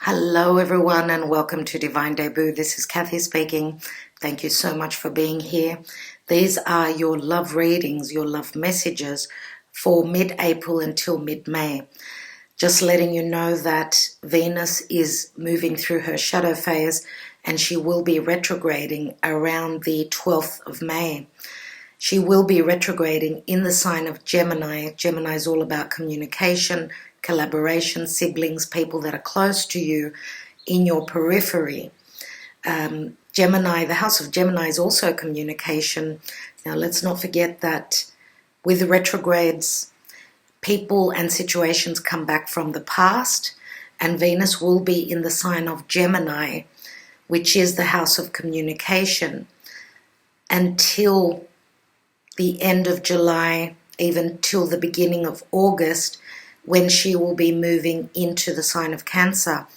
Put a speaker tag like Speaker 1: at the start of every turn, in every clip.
Speaker 1: Hello everyone and welcome to Divine Debut. This is Kathy speaking. Thank you so much for being here. These are your love readings, your love messages for mid-April until mid-May. Just letting you know that Venus is moving through her shadow phase and she will be retrograding around the 12th of May. She will be retrograding in the sign of Gemini. Gemini is all about communication, collaboration, siblings, people that are close to you in your periphery. Gemini, the house of Gemini is also communication. Now let's not forget that with retrogrades, people and situations come back from the past, and Venus will be in the sign of Gemini, which is the house of communication, until the end of July, even till the beginning of August, when she will be moving into the sign of Cancer.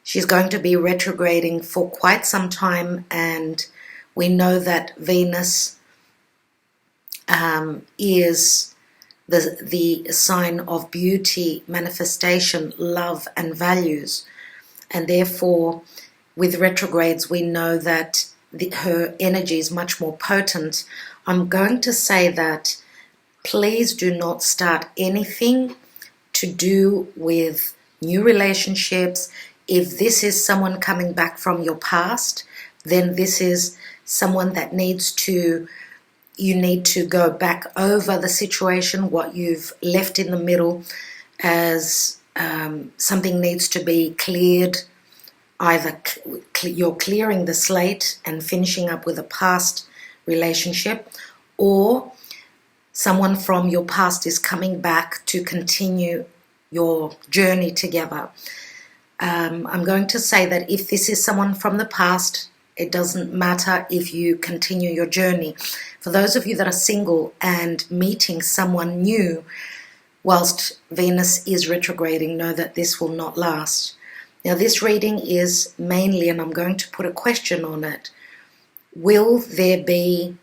Speaker 1: She's going to be retrograding for quite some time, and we know that Venus is the sign of beauty, manifestation, love, and values. And therefore, with retrogrades, we know that her energy is much more potent. I'm going to say that please do not start anything to do with new relationships. If this is someone coming back from your past, then this is someone that you need to go back over the situation, what you've left in the middle, as something needs to be cleared. Either you're clearing the slate and finishing up with a past relationship, or someone from your past is coming back to continue your journey together. I'm going to say that if this is someone from the past, it doesn't matter if you continue your journey. For those of you that are single and meeting someone new whilst Venus is retrograding, know that this will not last. Now this reading is mainly, and I'm going to put a question on it, will there be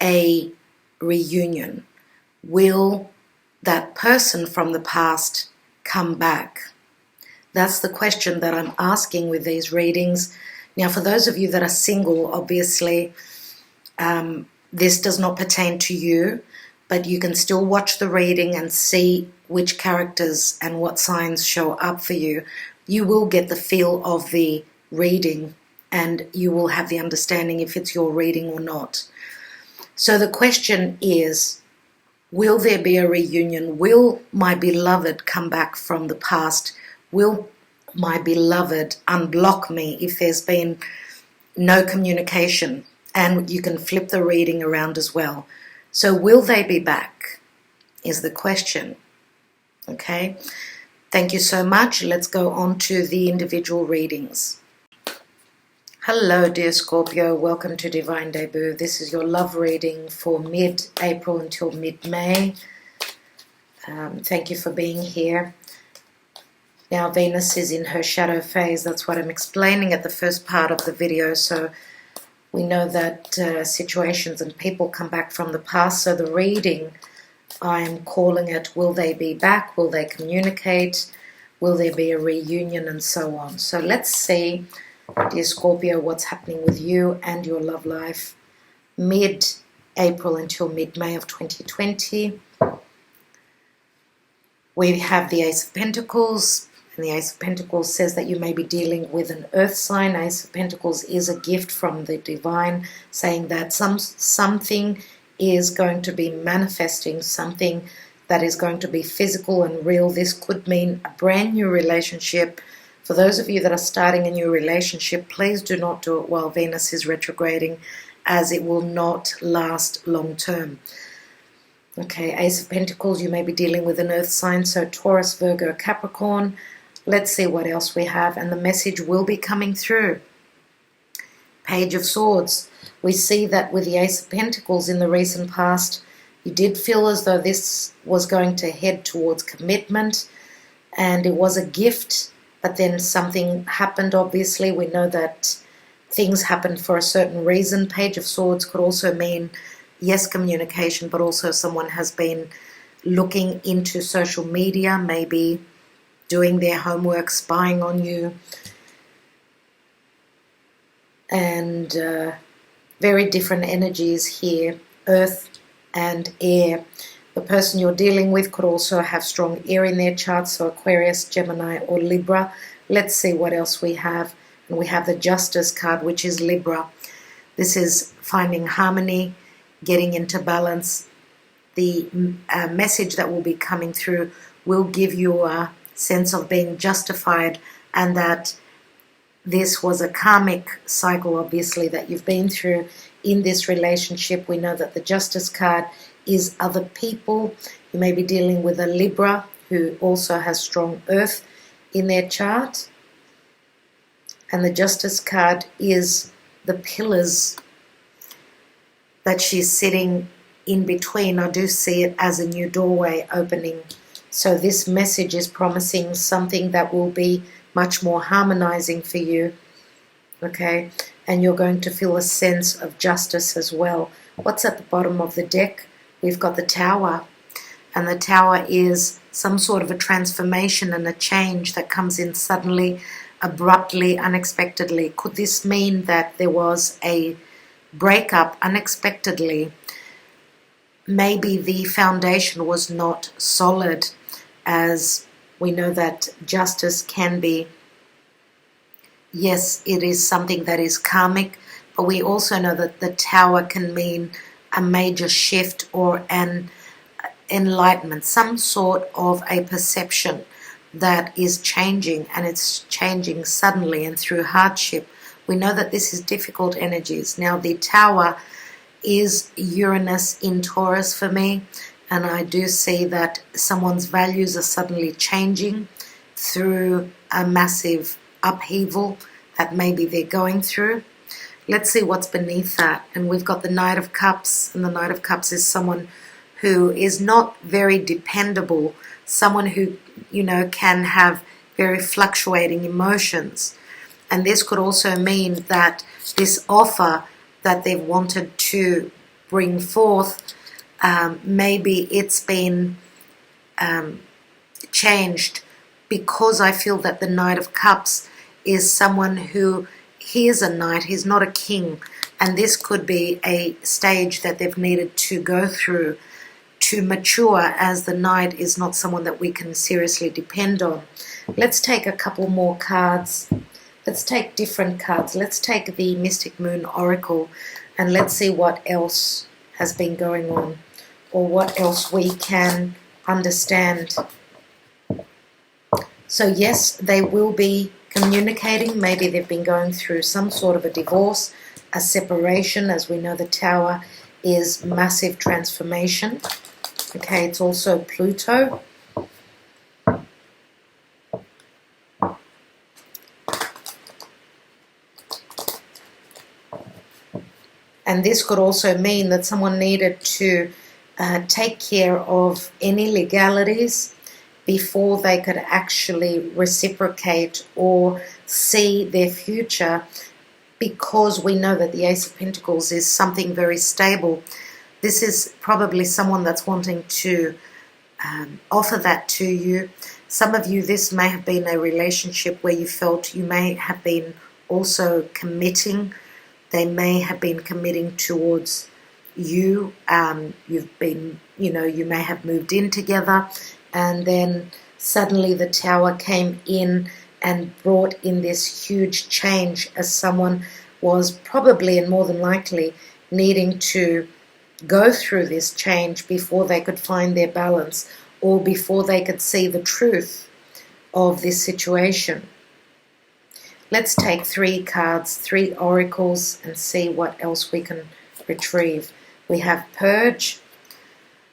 Speaker 1: a reunion? Will that person from the past come back? That's the question that I'm asking with these readings. Now, for those of you that are single, obviously, this does not pertain to you, but you can still watch the reading and see which characters and what signs show up for you. You will get the feel of the reading, and you will have the understanding if it's your reading or not. So the question is, will there be a reunion? Will my beloved come back from the past? Will my beloved unblock me if there's been no communication? And you can flip the reading around as well. So will they be back is the question. Okay. Thank you so much. Let's go on to the individual readings. Hello, dear Scorpio. Welcome to Divine Debut. This is your love reading for mid-April until mid-May. Thank you for being here. Now, Venus is in her shadow phase. That's what I'm explaining at the first part of the video. So we know that situations and people come back from the past. So the reading, I'm calling it, will they be back? Will they communicate? Will there be a reunion? And so on. So let's see, dear Scorpio, what's happening with you and your love life mid-April until mid-May of 2020. We have the Ace of Pentacles, and the Ace of Pentacles says that you may be dealing with an earth sign. Ace of Pentacles is a gift from the divine, saying that something is going to be manifesting, something that is going to be physical and real. This could mean a brand new relationship. For those of you that are starting a new relationship, please do not do it while Venus is retrograding, as it will not last long term. Okay, Ace of Pentacles, you may be dealing with an earth sign, so Taurus, Virgo, Capricorn. Let's see what else we have, and the message will be coming through. Page of Swords. We see that with the Ace of Pentacles in the recent past, you did feel as though this was going to head towards commitment, and it was a gift. But then something happened, obviously. We know that things happened for a certain reason. Page of Swords could also mean, yes, communication, but also someone has been looking into social media, maybe doing their homework, spying on you, and very different energies here, earth and air. The person you're dealing with could also have strong air in their chart, so Aquarius, Gemini, or Libra. Let's see what else we have. And we have the Justice card, which is Libra. This is finding harmony, getting into balance. The message that will be coming through will give you a sense of being justified, and that this was a karmic cycle, obviously, that you've been through in this relationship. We know that the Justice card is other people. You may be dealing with a Libra who also has strong earth in their chart. And the Justice card is the pillars that she's sitting in between. I do see it as a new doorway opening. So this message is promising something that will be much more harmonizing for you. Okay? And you're going to feel a sense of justice as well. What's at the bottom of the deck? We've got the Tower. And the Tower is some sort of a transformation and a change that comes in suddenly, abruptly, unexpectedly. Could this mean that there was a breakup unexpectedly? Maybe the foundation was not solid, as we know that justice can be, yes, it is something that is karmic, but we also know that the Tower can mean a major shift or an enlightenment, some sort of a perception that is changing, and it's changing suddenly and through hardship. We know that this is difficult energies. Now, the Tower is Uranus in Taurus for me, and I do see that someone's values are suddenly changing through a massive upheaval that maybe they're going through. Let's see what's beneath that. And we've got the Knight of Cups, and the Knight of Cups is someone who is not very dependable, someone who, can have very fluctuating emotions. And this could also mean that this offer that they've wanted to bring forth, maybe it's been changed, because I feel that the Knight of Cups is someone who, he is a knight, he's not a king, and this could be a stage that they've needed to go through to mature, as the knight is not someone that we can seriously depend on. Let's take a couple more cards. Let's take different cards. Let's take the Mystic Moon Oracle, and let's see what else has been going on, or what else we can understand. So yes, they will be communicating. Maybe they've been going through some sort of a divorce, a separation. As we know, the Tower is massive transformation. Okay, it's also Pluto. And this could also mean that someone needed to take care of any legalities before they could actually reciprocate or see their future, because we know that the Ace of Pentacles is something very stable. This is probably someone that's wanting to offer that to you. Some of you, this may have been a relationship where you felt you may have been also committing. They may have been committing towards you. You've been, you may have moved in together, and then suddenly the Tower came in and brought in this huge change, as someone was probably and more than likely needing to go through this change before they could find their balance, or before they could see the truth of this situation. Let's take 3 cards, 3 oracles, and see what else we can retrieve. We have Purge,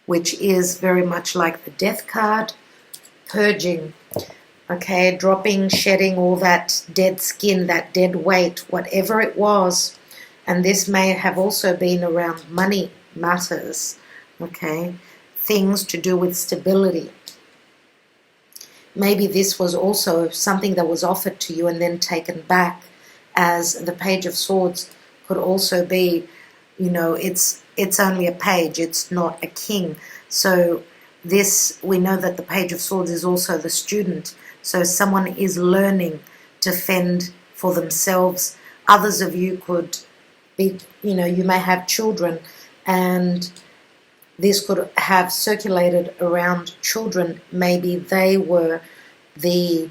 Speaker 1: which is very much like the Death card. Purging, okay, dropping, shedding all that dead skin, that dead weight, whatever it was. And this may have also been around money matters, okay, things to do with stability. Maybe this was also something that was offered to you and then taken back, as the Page of Swords could also be, it's only a page, it's not a king. So this, we know that the Page of Swords is also the student. So someone is learning to fend for themselves. Others of you could be, you may have children, and this could have circulated around children. Maybe they were the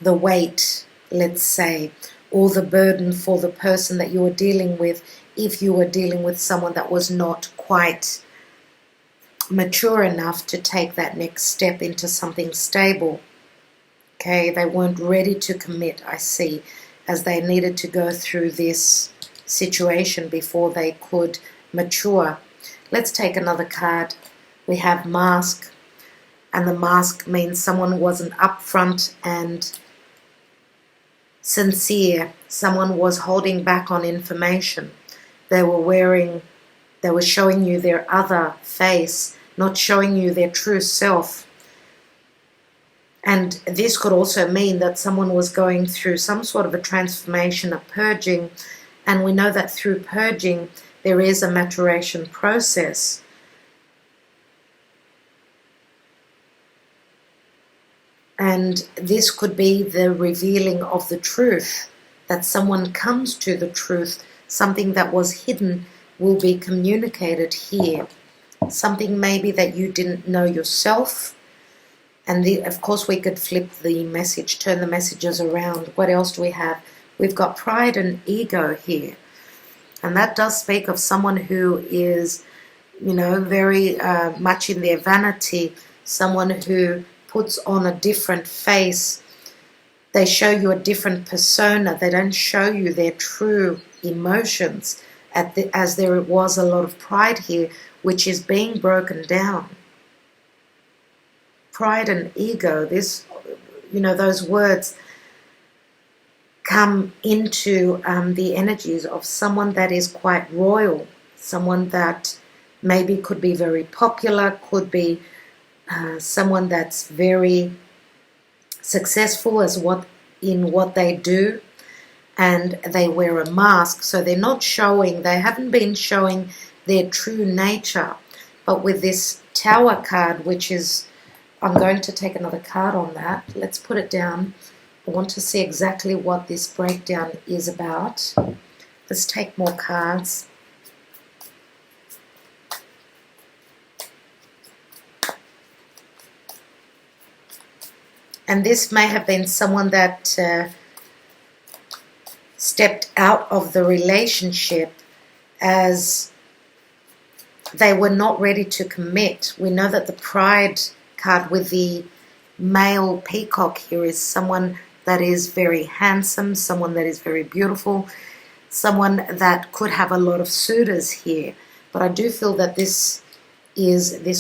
Speaker 1: weight, let's say, or the burden for the person that you were dealing with, if you were dealing with someone that was not quite mature enough to take that next step into something stable. Okay, they weren't ready to commit, I see, as they needed to go through this situation before they could mature. Let's take another card. We have mask, and the mask means someone wasn't upfront and sincere. Someone was holding back on information. They were showing you their other face, not showing you their true self. And this could also mean that someone was going through some sort of a transformation, a purging, and we know that through purging there is a maturation process. And this could be the revealing of the truth, that someone comes to the truth. Something that was hidden will be communicated here. Something maybe that you didn't know yourself. And of course we could flip the message, turn the messages around. What else do we have? We've got pride and ego here. And that does speak of someone who is, very much in their vanity. Someone who puts on a different face. They show you a different persona. They don't show you their true emotions, as there was a lot of pride here, which is being broken down. Pride and ego, those words come into the energies of someone that is quite royal, someone that maybe could be very popular, could be someone that's very successful in what they do, and they wear a mask, so they haven't been showing their true nature. But with this Tower card, which is, I'm going to take another card on that. Let's put it down. I want to see exactly what this breakdown is about. Let's take more cards. And this may have been someone that stepped out of the relationship as they were not ready to commit. We know that the pride card with the male peacock here is someone that is very handsome, someone that is very beautiful, someone that could have a lot of suitors here. But I do feel that this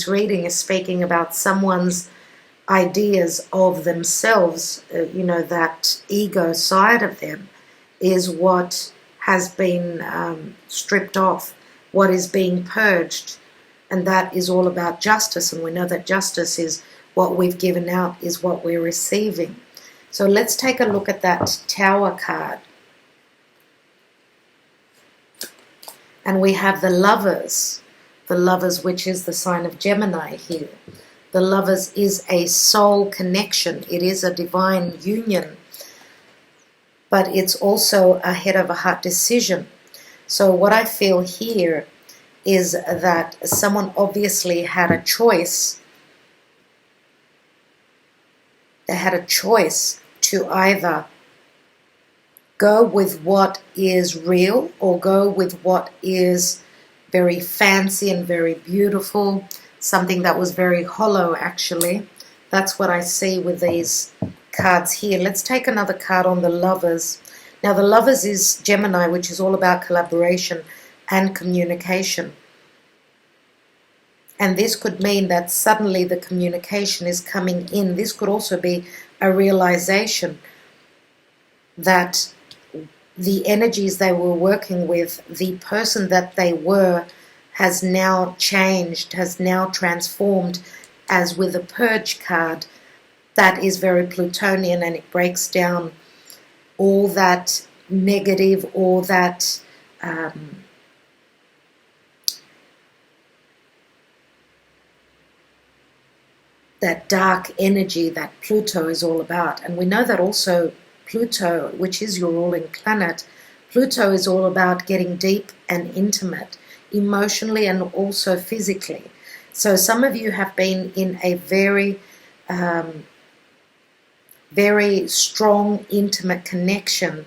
Speaker 1: reading is speaking about someone's ideas of themselves, that ego side of them is what has been stripped off, what is being purged, and that is all about justice. And we know that justice is what we've given out, is what we're receiving. So let's take a look at that Tower card. And we have the Lovers, which is the sign of Gemini here. The Lovers is a soul connection. It is a divine union. But it's also a head of a heart decision. So what I feel here is that someone obviously had a choice. They had a choice to either go with what is real or go with what is very fancy and very beautiful, something that was very hollow actually. That's what I see with these cards here. Let's take another card on the Lovers. Now the Lovers is Gemini, which is all about collaboration and communication. And this could mean that suddenly the communication is coming in. This could also be a realization that the energies they were working with, the person that they were, has now changed, has now transformed, as with the Purge card. That is very Plutonian, and it breaks down all that negative, all that that dark energy that Pluto is all about. And we know that also Pluto, which is your ruling planet, Pluto is all about getting deep and intimate, emotionally and also physically. So some of you have been in a very, very strong, intimate connection,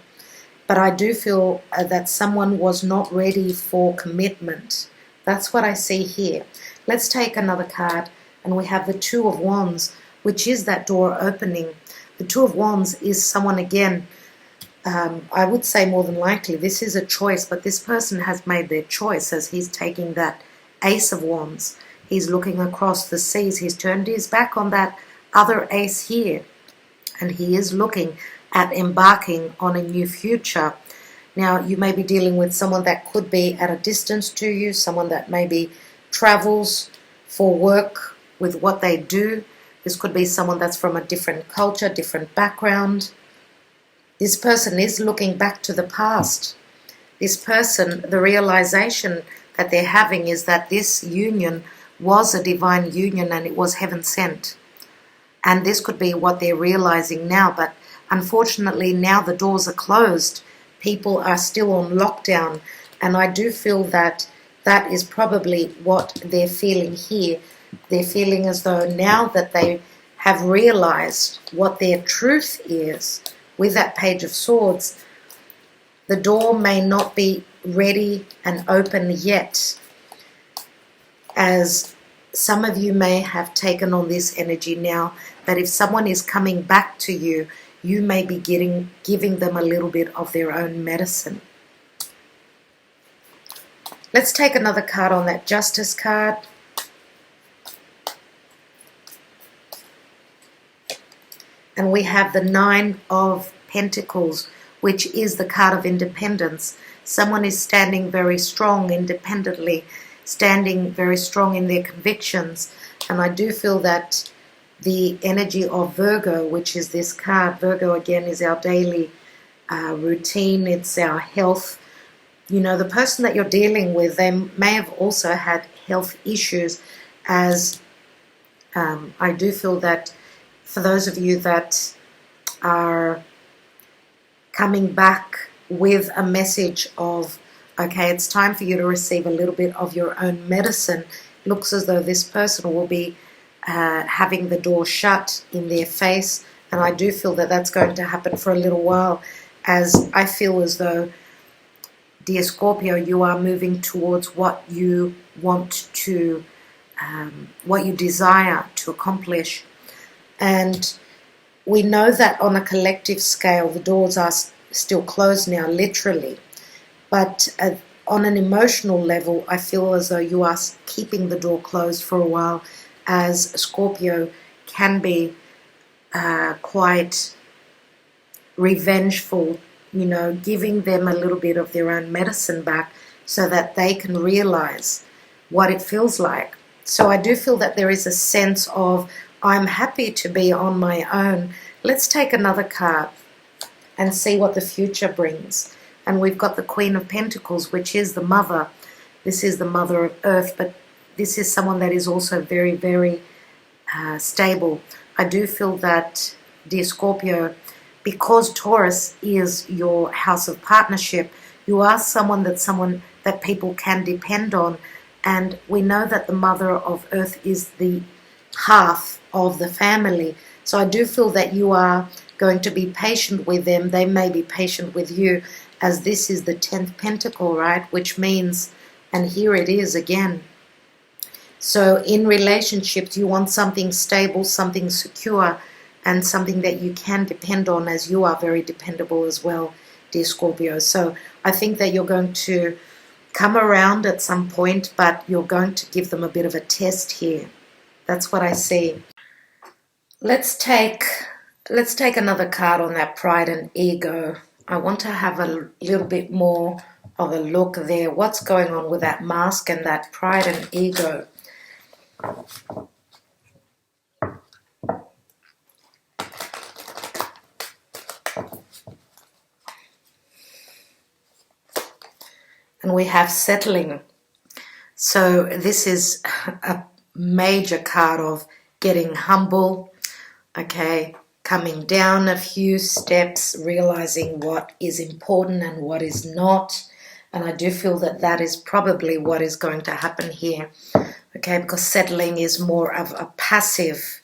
Speaker 1: but I do feel that someone was not ready for commitment. That's what I see here. Let's take another card, and we have the Two of Wands, which is that door opening. The Two of Wands is someone, again, I would say more than likely this is a choice, but this person has made their choice as he's taking that Ace of Wands. He's looking across the seas. He's turned his back on that other ace here, and he is looking at embarking on a new future. Now, you may be dealing with someone that could be at a distance to you, someone that maybe travels for work with what they do. This could be someone that's from a different culture, different background. This person is looking back to the past. This person, the realization that they're having is that this union was a divine union and it was heaven sent. And this could be what they're realizing now, but unfortunately now the doors are closed. People are still on lockdown, and I do feel that that is probably what they're feeling here. They're feeling as though now that they have realized what their truth is, with that Page of Swords, the door may not be ready and open yet, as some of you may have taken on this energy now, that if someone is coming back to you, you may be giving them a little bit of their own medicine. Let's take another card on that Justice card. And we have the Nine of Pentacles, which is the card of independence. Someone is standing very strong independently, standing very strong in their convictions. And I do feel that the energy of Virgo, which is this card, Virgo again is our daily routine, it's our health. You know, the person that you're dealing with, they may have also had health issues, as I do feel that for those of you that are coming back with a message of, okay, it's time for you to receive a little bit of your own medicine, it looks as though this person will be having the door shut in their face, and I do feel that that's going to happen for a little while, as I feel as though, dear Scorpio, you are moving towards what you want to, what you desire to accomplish. And we know that on a collective scale, the doors are still closed now, literally. But on an emotional level, I feel as though you are keeping the door closed for a while, as Scorpio can be quite revengeful, you know, giving them a little bit of their own medicine back so that they can realize what it feels like. So I do feel that there is a sense of, I'm happy to be on my own. Let's take another card and see what the future brings. And we've got the Queen of Pentacles, which is the mother. This is the mother of earth, but this is someone that is also very, very stable. I do feel that, dear Scorpio, because Taurus is your house of partnership, you are someone that people can depend on. And we know that the mother of earth is the half of the family. So I do feel that you are going to be patient with them. They may be patient with you, as this is the 10th pentacle, right? Which means, and here it is again. So in relationships, you want something stable, something secure, and something that you can depend on, as you are very dependable as well, dear Scorpio. So I think that you're going to come around at some point, but you're going to give them a bit of a test here. That's what I see. Let's take another card on that Pride and Ego. I want to have a little bit more of a look there. What's going on with that mask and that Pride and Ego? And we have settling. So this is a major card of getting humble, okay, coming down a few steps, realizing what is important and what is not. And I do feel that that is probably what is going to happen here, okay, because settling is more of a passive,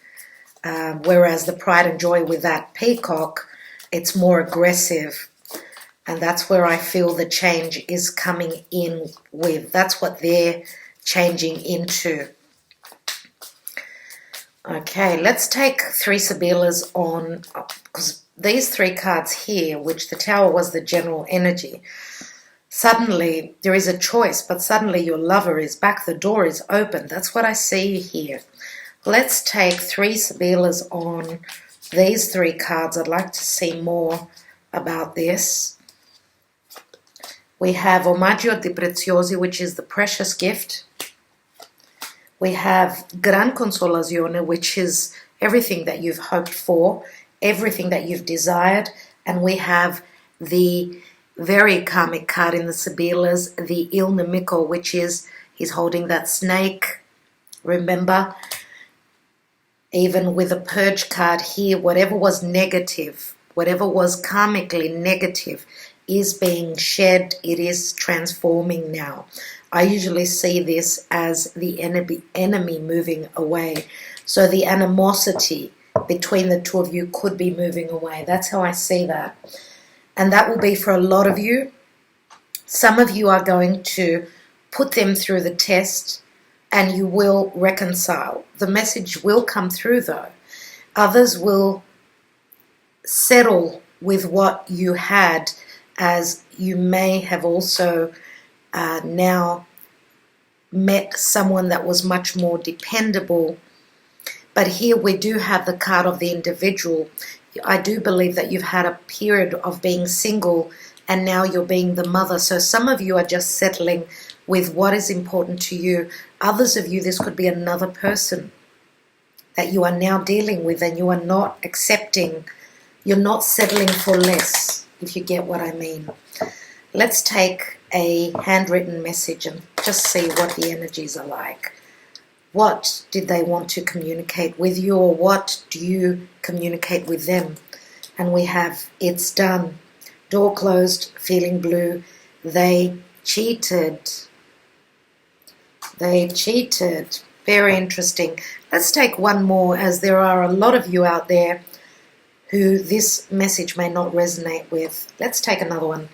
Speaker 1: whereas the pride and joy with that peacock, it's more aggressive. And that's where I feel the change is coming in with. That's what they're changing into. Okay, let's take 3 Sibillas on, because these 3 cards here, which the Tower was the general energy, suddenly there is a choice, but suddenly your lover is back, the door is open. That's what I see here. Let's take 3 Sibillas on these 3 cards. I'd like to see more about this. We have Omaggio di Preziosi, which is the precious gift. We have Gran Consolazione, which is everything that you've hoped for, everything that you've desired. And we have the very karmic card in the Sibillas, the Il Nemico, which is, he's holding that snake. Remember, even with the purge card here, whatever was negative, whatever was karmically negative, is being shed. It is transforming now. I usually see this as the enemy moving away. So the animosity between the two of you could be moving away. That's how I see that. And that will be for a lot of you. Some of you are going to put them through the test and you will reconcile. The message will come through though. Others will settle with what you had, as you may have also now met someone that was much more dependable. But here we do have the card of the individual. I do believe that you've had a period of being single and now you're being the mother. So some of you are just settling with what is important to you. Others of you, this could be another person that you are now dealing with and you are not accepting. You're not settling for less, if you get what I mean. Let's take a handwritten message and just see what the energies are like. What did they want to communicate with you, or what do you communicate with them? And we have, it's done. Door closed, feeling blue. They cheated. They cheated. Very interesting. Let's take one more, as there are a lot of you out there who this message may not resonate with. Let's take another one.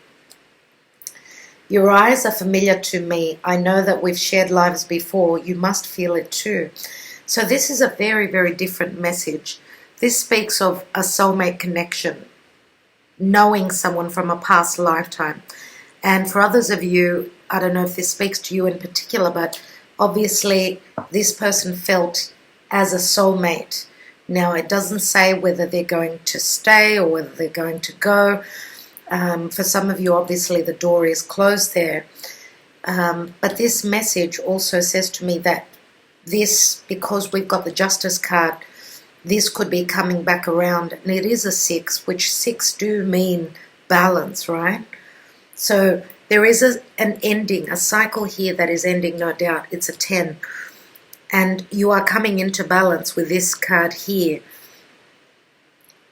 Speaker 1: Your eyes are familiar to me. I know that we've shared lives before. You must feel it too. So this is a very, very different message. This speaks of a soulmate connection, knowing someone from a past lifetime. And for others of you, I don't know if this speaks to you in particular, but obviously this person felt as a soulmate. Now, it doesn't say whether they're going to stay or whether they're going to go. For some of you, obviously, the door is closed there. But this message also says to me that this, because we've got the Justice card, this could be coming back around. And it is a 6, which 6 do mean balance, right? So there is an ending, a cycle here that is ending, no doubt. It's a 10. And you are coming into balance with this card here.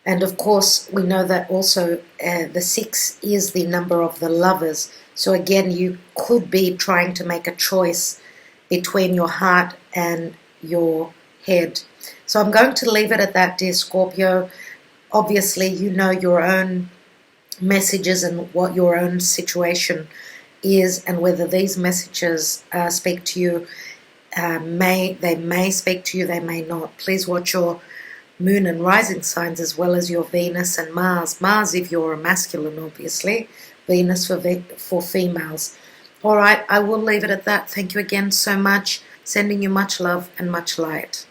Speaker 1: And of course, we know that also the 6 is the number of the lovers. So again, you could be trying to make a choice between your heart and your head. So I'm going to leave it at that, dear Scorpio. Obviously, you know your own messages and what your own situation is, and whether these messages speak to you. They may speak to you, they may not. Please watch your moon and rising signs, as well as your Venus and Mars. Mars if you're a masculine, obviously. Venus for females. All right, I will leave it at that. Thank you again so much. Sending you much love and much light.